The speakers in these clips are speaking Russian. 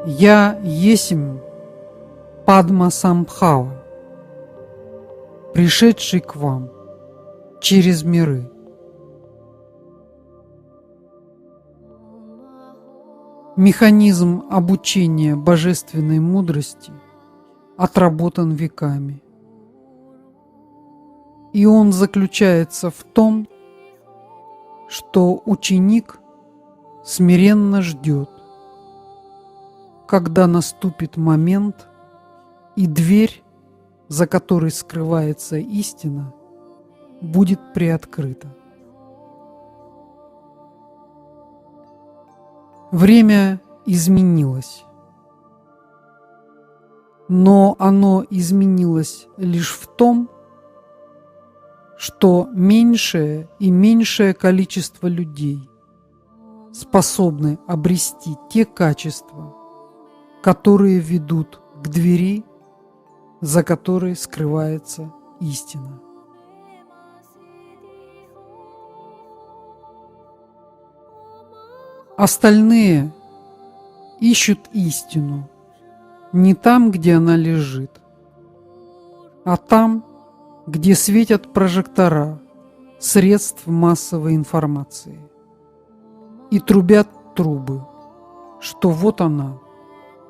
Я есмь Падма Самбхава, пришедший к вам через миры. Механизм обучения божественной мудрости отработан веками. И он заключается в том, что ученик смиренно ждет, когда наступит момент, и дверь, за которой скрывается истина, будет приоткрыта. Время изменилось, но оно изменилось лишь в том, что меньшее и меньшее количество людей способны обрести те качества, которые ведут к двери, за которой скрывается истина. Остальные ищут истину не там, где она лежит, а там, где светят прожектора средств массовой информации и трубят трубы, что вот она,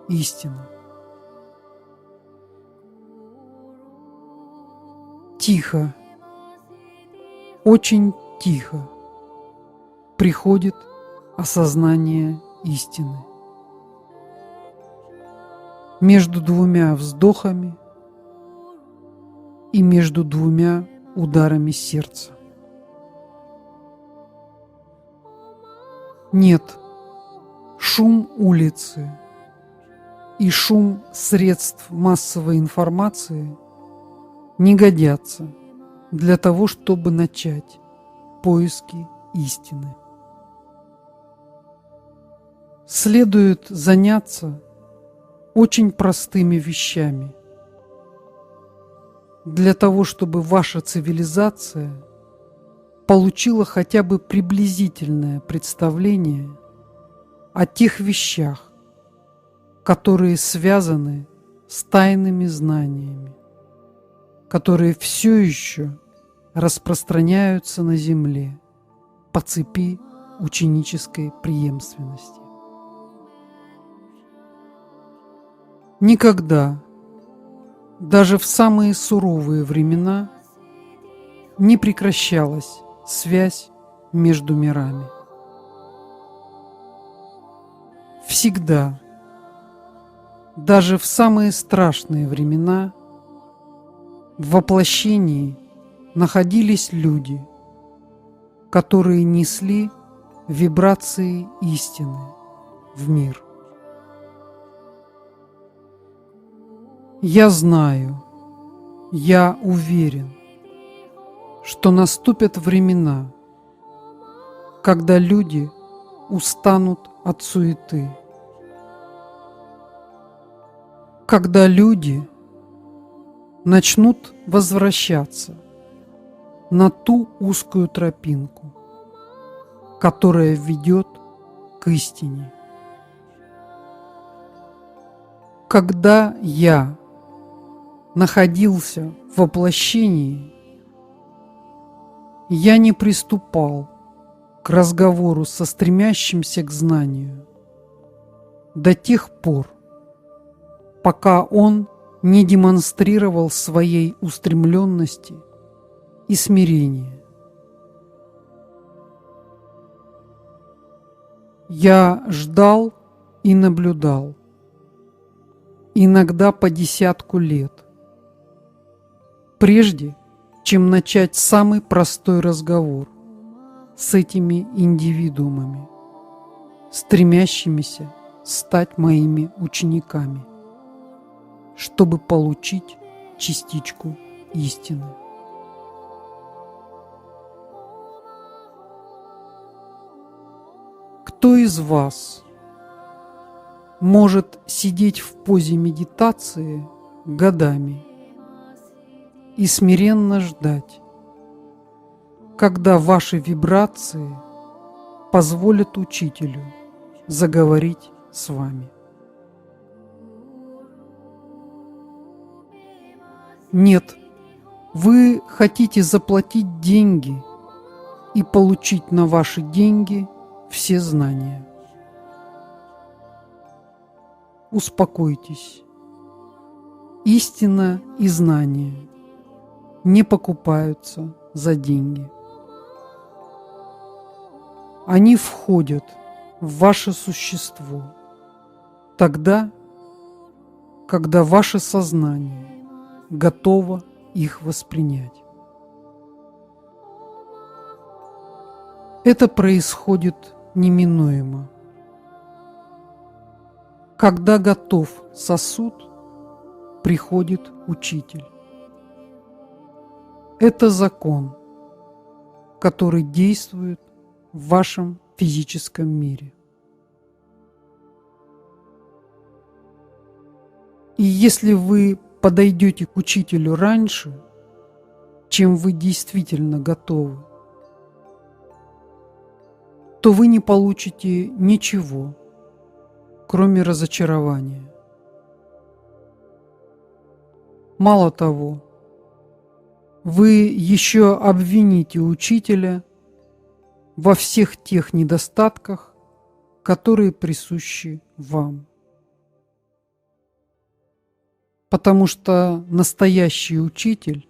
истина. Тихо, очень тихо приходит осознание истины. Между двумя вздохами и между двумя ударами сердца. Нет, шум улицы и шум средств массовой информации не годятся для того, чтобы начать поиски истины. Следует заняться очень простыми вещами для того, чтобы ваша цивилизация получила хотя бы приблизительное представление о тех вещах, которые связаны с тайными знаниями, которые все еще распространяются на Земле по цепи ученической преемственности. Никогда, даже в самые суровые времена, не прекращалась связь между мирами. Всегда, даже в самые страшные времена, в воплощении находились люди, которые несли вибрации истины в мир. Я знаю, я уверен, что наступят времена, когда люди устанут от суеты, когда люди начнут возвращаться на ту узкую тропинку, которая ведет к истине. Когда я находился в воплощении, я не приступал к разговору со стремящимся к знанию до тех пор, пока он не демонстрировал своей устремленности и смирения. Я ждал и наблюдал, иногда по 10 лет, прежде чем начать самый простой разговор с этими индивидуумами, стремящимися стать моими учениками, чтобы получить частичку истины. Кто из вас может сидеть в позе медитации годами и смиренно ждать, когда ваши вибрации позволят учителю заговорить с вами? Нет, вы хотите заплатить деньги и получить на ваши деньги все знания. Успокойтесь. Истина и знания не покупаются за деньги. Они входят в ваше существо тогда, когда ваше сознание готово их воспринять. Это происходит неминуемо. Когда готов сосуд, приходит учитель. Это закон, который действует в вашем физическом мире. И если вы подойдете к учителю раньше, чем вы действительно готовы, то вы не получите ничего, кроме разочарования. Мало того, вы еще обвините учителя во всех тех недостатках, которые присущи вам. Потому что настоящий учитель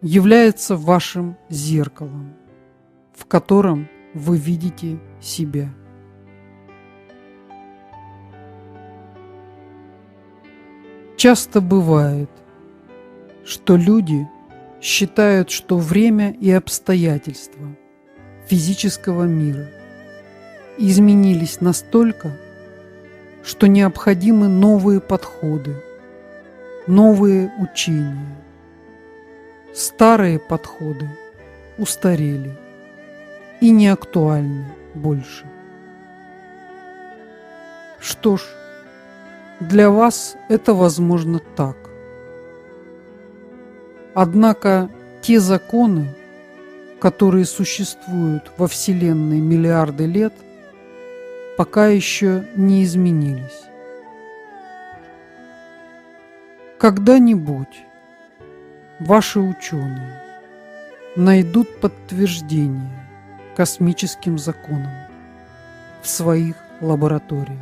является вашим зеркалом, в котором вы видите себя. Часто бывает, что люди считают, что время и обстоятельства физического мира изменились настолько, что необходимы новые подходы, новые учения. Старые подходы устарели и не актуальны больше. Что ж, для вас это возможно так. Однако те законы, которые существуют во Вселенной миллиарды лет, пока еще не изменились. Когда-нибудь ваши ученые найдут подтверждение космическим законам в своих лабораториях.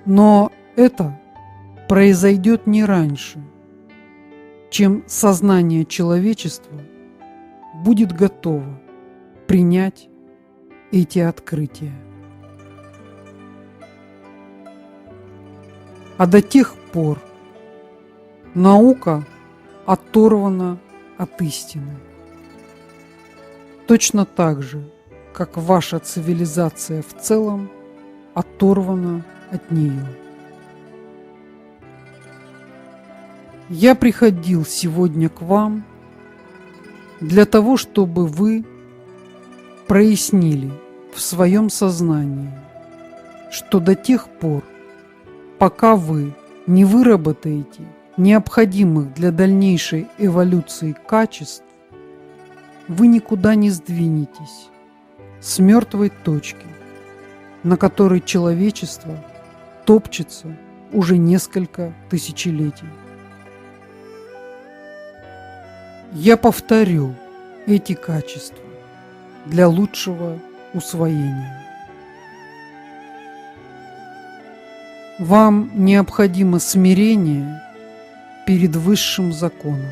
Но это произойдет не раньше, чем сознание человечества будет готово принять эти открытия. А до тех пор наука оторвана от истины. Точно так же, как ваша цивилизация в целом оторвана от нее. Я приходил сегодня к вам для того, чтобы вы прояснили в своем сознании, что до тех пор, пока вы не выработаете необходимых для дальнейшей эволюции качеств, вы никуда не сдвинетесь с мертвой точки, на которой человечество топчется уже несколько тысячелетий. Я повторю эти качества для лучшего усвоения. Вам необходимо смирение перед высшим законом.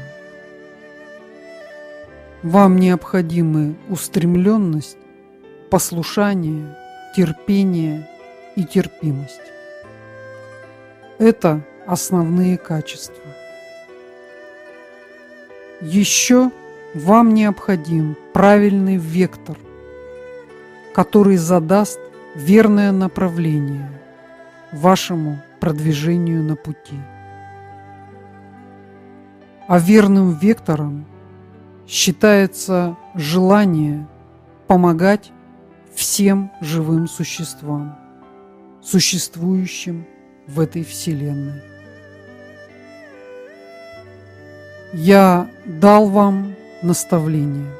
Вам необходимы устремленность, послушание, терпение и терпимость. Это основные качества. Еще вам необходим правильный вектор, который задаст верное направление вашему продвижению на пути. А верным вектором считается желание помогать всем живым существам, существующим в этой Вселенной. Я дал вам наставление,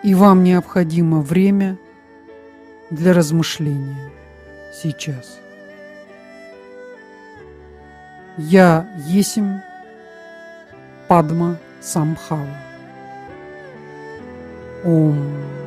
и вам необходимо время для размышления сейчас. Я есмь Падма Самбхава. Ом.